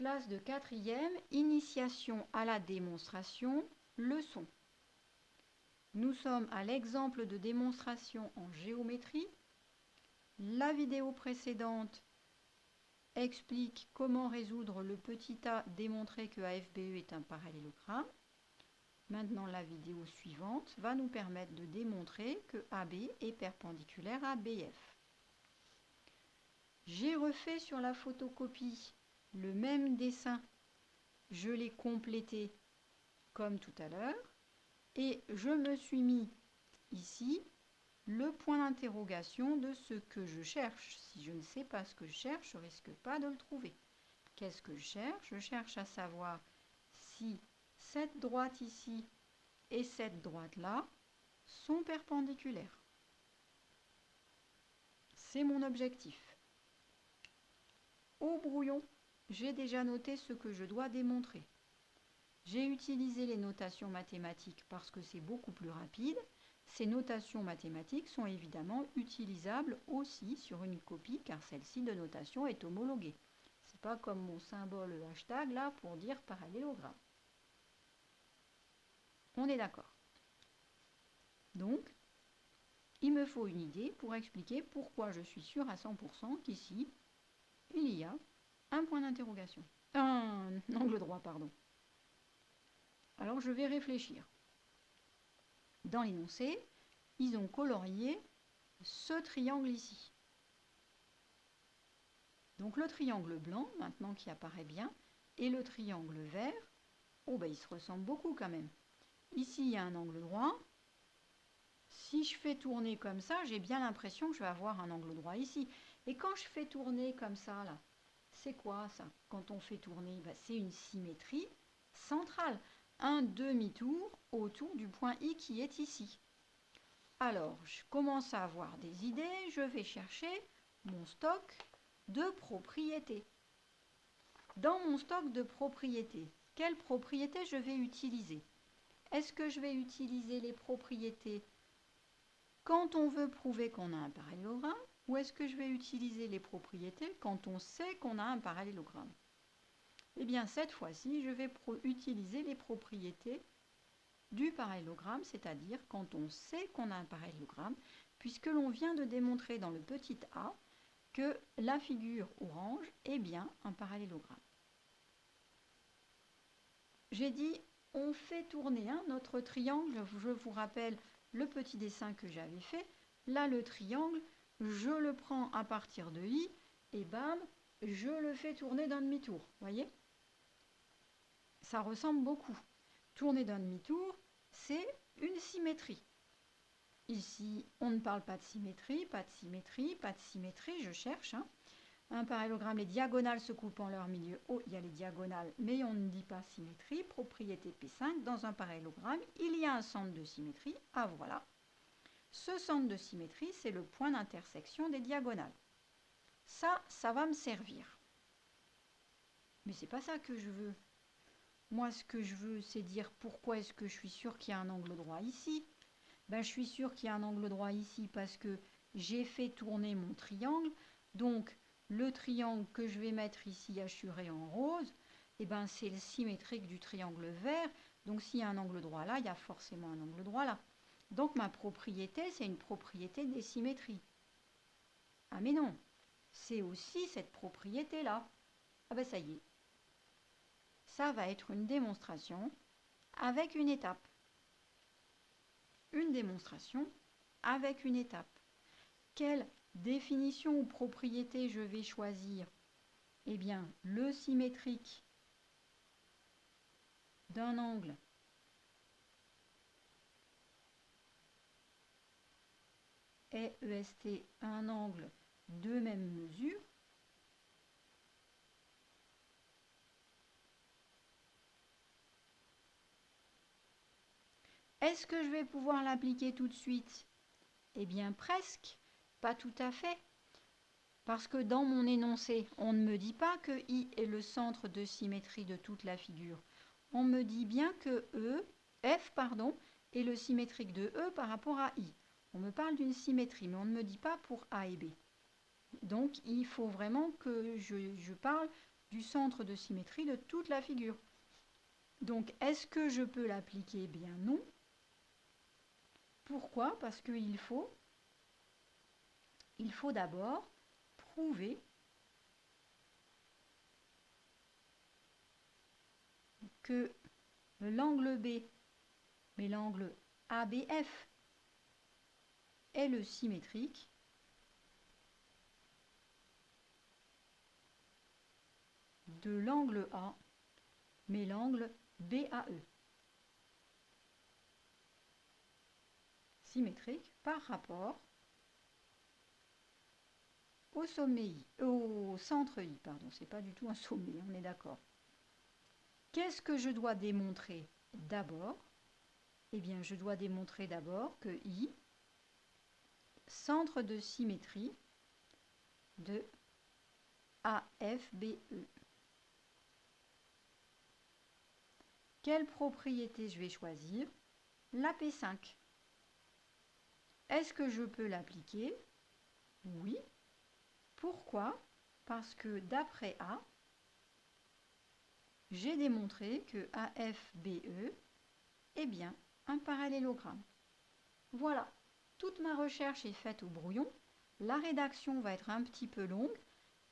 Classe de 4e, initiation à la démonstration, leçon. Nous sommes à l'exemple de démonstration en géométrie. La vidéo précédente explique comment résoudre le petit a démontrer que AFBE est un parallélogramme. Maintenant, la vidéo suivante va nous permettre de démontrer que AB est perpendiculaire à BF. J'ai refait sur la photocopie le même dessin. Je l'ai complété comme tout à l'heure. Et je me suis mis ici le point d'interrogation de ce que je cherche. Si je ne sais pas ce que je cherche, je ne risque pas de le trouver. Qu'est-ce que je cherche? Je cherche à savoir si cette droite ici et cette droite-là sont perpendiculaires. C'est mon objectif. Au brouillon, j'ai déjà noté ce que je dois démontrer. J'ai utilisé les notations mathématiques parce que c'est beaucoup plus rapide. Ces notations mathématiques sont évidemment utilisables aussi sur une copie car celle-ci de notation est homologuée. C'est pas comme mon symbole hashtag là pour dire parallélogramme. On est d'accord. Donc, il me faut une idée pour expliquer pourquoi je suis sûre à 100% qu'ici, il y a un point d'interrogation. Un angle droit, pardon. Alors, je vais réfléchir. Dans l'énoncé, ils ont colorié ce triangle ici. Donc, le triangle blanc, maintenant qui apparaît bien, et le triangle vert, oh ben, ils se ressemblent beaucoup quand même. Ici, il y a un angle droit. Si je fais tourner comme ça, j'ai bien l'impression que je vais avoir un angle droit ici. Et quand je fais tourner comme ça, là, c'est quoi ça? Quand on fait tourner, ben, c'est une symétrie centrale. Un demi-tour autour du point I qui est ici. Alors, je commence à avoir des idées. Je vais chercher mon stock de propriétés. Dans mon stock de propriétés, quelles propriétés je vais utiliser? Est-ce que je vais utiliser les propriétés quand on veut prouver qu'on a un parallélogramme, ou est-ce que je vais utiliser les propriétés quand on sait qu'on a un parallélogramme? Eh bien, cette fois-ci, je vais utiliser les propriétés du parallélogramme, c'est-à-dire quand on sait qu'on a un parallélogramme, puisque l'on vient de démontrer dans le petit a que la figure orange est bien un parallélogramme. J'ai dit, on fait tourner notre triangle, je vous rappelle le petit dessin que j'avais fait. Là, le triangle, je le prends à partir de I, et bam, je le fais tourner d'un demi-tour. Voyez? Ça ressemble beaucoup. Tourner d'un demi-tour, c'est une symétrie. Ici, on ne parle pas de symétrie, pas de symétrie, pas de symétrie, je cherche. Un parallélogramme, les diagonales se coupent en leur milieu. Oh, il y a les diagonales, mais on ne dit pas symétrie. Propriété P5, dans un parallélogramme, il y a un centre de symétrie. Ah, voilà. Ce centre de symétrie, c'est le point d'intersection des diagonales. Ça va me servir. Mais c'est pas ça que je veux. Moi, ce que je veux, c'est dire pourquoi est-ce que je suis sûre qu'il y a un angle droit ici. Ben, je suis sûre qu'il y a un angle droit ici parce que j'ai fait tourner mon triangle. Donc, le triangle que je vais mettre ici hachuré en rose, eh ben, c'est le symétrique du triangle vert. Donc, s'il y a un angle droit là, il y a forcément un angle droit là. Donc, ma propriété, c'est une propriété des symétries. Ah, mais non, c'est aussi cette propriété-là. Ah ben, ça y est. Ça va être une démonstration avec une étape. Une démonstration avec une étape. Quelle définition ou propriété je vais choisir? Eh bien, le symétrique d'un angle est EST un angle de même mesure. Est-ce que je vais pouvoir l'appliquer tout de suite? Eh bien, presque, pas tout à fait. Parce que dans mon énoncé, on ne me dit pas que I est le centre de symétrie de toute la figure. On me dit bien que F est le symétrique de E par rapport à I. On me parle d'une symétrie, mais on ne me dit pas pour A et B. Donc, il faut vraiment que je parle du centre de symétrie de toute la figure. Donc, est-ce que je peux l'appliquer? Bien non. Pourquoi? Parce qu'il faut d'abord prouver que l'angle B, mais l'angle ABF, est le symétrique de l'angle A, mais l'angle BAE. Symétrique par rapport au sommet I, au centre I, pardon, c'est pas du tout un sommet, on est d'accord. Qu'est-ce que je dois démontrer d'abord? Eh bien, je dois démontrer d'abord que I, centre de symétrie de AFBE. Quelle propriété je vais choisir? La P5. Est-ce que je peux l'appliquer? Oui. Pourquoi? Parce que d'après A, j'ai démontré que AFBE est bien un parallélogramme. Voilà, toute ma recherche est faite au brouillon. La rédaction va être un petit peu longue.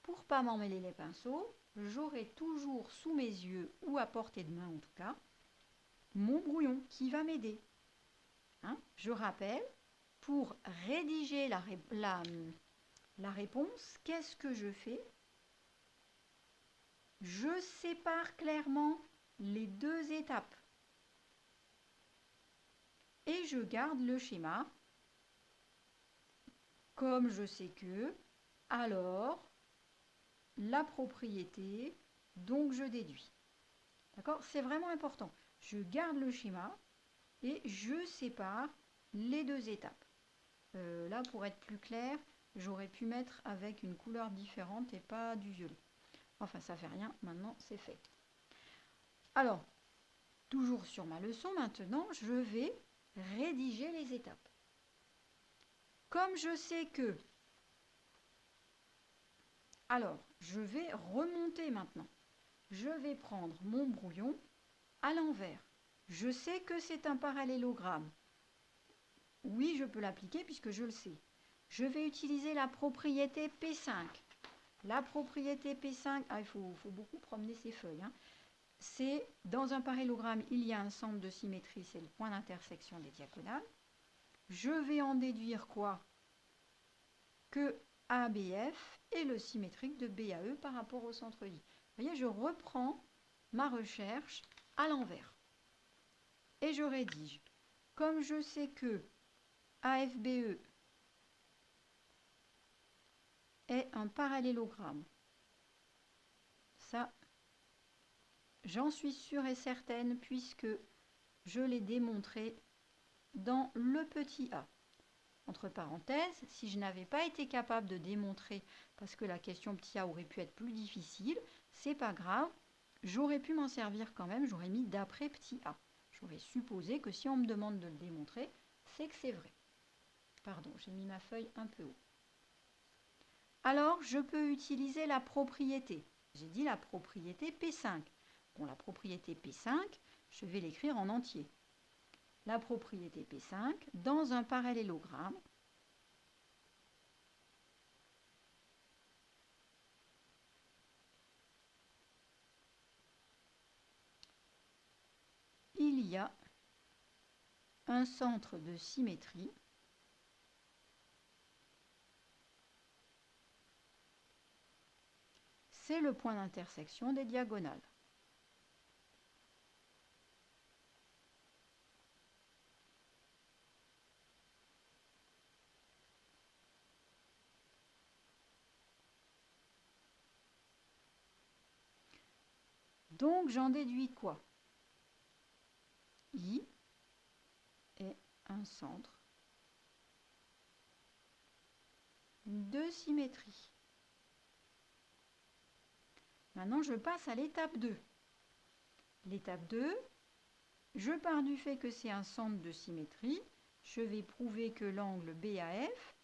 Pour ne pas m'emmêler les pinceaux, j'aurai toujours sous mes yeux, ou à portée de main en tout cas, mon brouillon qui va m'aider. Je rappelle, pour rédiger la réponse, qu'est-ce que je fais? Je sépare clairement les deux étapes. Et je garde le schéma. Comme je sais que, alors, la propriété, donc je déduis. D'accord? C'est vraiment important. Je garde le schéma et je sépare les deux étapes. Là, pour être plus clair, j'aurais pu mettre avec une couleur différente et pas du violet. Enfin, ça fait rien, maintenant c'est fait. Alors, toujours sur ma leçon, maintenant, je vais rédiger les étapes. Comme je sais que... Alors, je vais remonter maintenant. Je vais prendre mon brouillon à l'envers. Je sais que c'est un parallélogramme. Oui, je peux l'appliquer puisque je le sais. Je vais utiliser la propriété P5. La propriété P5, il faut beaucoup promener ses feuilles. C'est dans un parallélogramme, il y a un centre de symétrie, c'est le point d'intersection des diagonales. Je vais en déduire quoi? Que ABF est le symétrique de BAE par rapport au centre I. Vous voyez, je reprends ma recherche à l'envers. Et je rédige. Comme je sais que AFBE est un parallélogramme, ça, j'en suis sûre et certaine puisque je l'ai démontré dans le petit a. Entre parenthèses, si je n'avais pas été capable de démontrer, parce que la question petit a aurait pu être plus difficile, c'est pas grave, j'aurais pu m'en servir quand même, j'aurais mis d'après petit a. J'aurais supposé que si on me demande de le démontrer, c'est que c'est vrai. Pardon, j'ai mis ma feuille un peu haut. Alors, je peux utiliser la propriété. J'ai dit la propriété P5. Bon, la propriété P5, je vais l'écrire en entier. La propriété P5 dans un parallélogramme. Il y a un centre de symétrie c'est le point d'intersection des diagonales. Donc j'en déduis quoi? I est un centre de symétrie. Maintenant, je passe à l'étape 2. L'étape 2, je pars du fait que c'est un centre de symétrie. Je vais prouver que l'angle BAF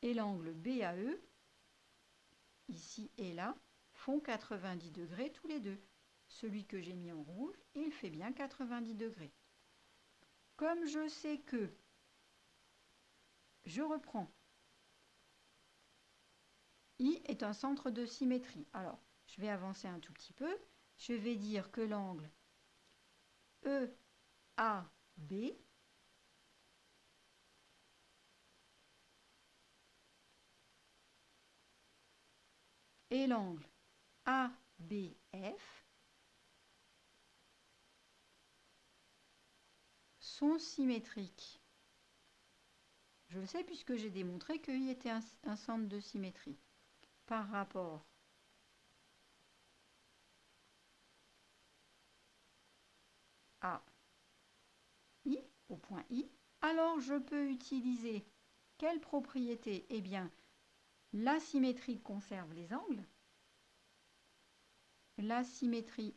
et l'angle BAE ici et là, font 90 degrés tous les deux. Celui que j'ai mis en rouge, il fait bien 90 degrés. Comme je sais que je reprends, I est un centre de symétrie. Alors, je vais avancer un tout petit peu. Je vais dire que l'angle EAB et l'angle ABF sont symétriques. Je le sais puisque j'ai démontré que I était un centre de symétrie par rapport à I, au point I. Alors je peux utiliser quelle propriété? Eh bien, la symétrie conserve les angles. La symétrie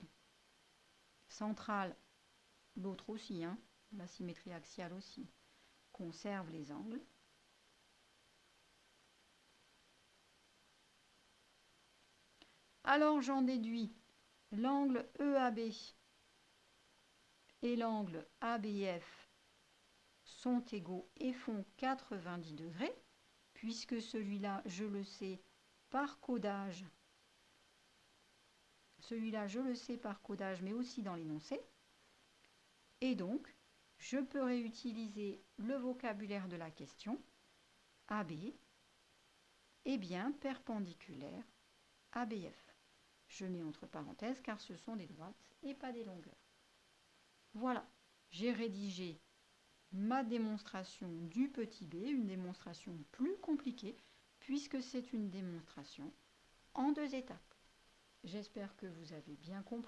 centrale, l'autre aussi, hein, la symétrie axiale aussi, conserve les angles. Alors j'en déduis l'angle EAB et l'angle ABF sont égaux et font 90 degrés, puisque celui-là, je le sais par codage. Celui-là, je le sais par codage, mais aussi dans l'énoncé. Et donc, je peux réutiliser le vocabulaire de la question. AB est bien perpendiculaire à BF. Je mets entre parenthèses car ce sont des droites et pas des longueurs. Voilà, j'ai rédigé ma démonstration du petit b, une démonstration plus compliquée puisque c'est une démonstration en 2 étapes. J'espère que vous avez bien compris.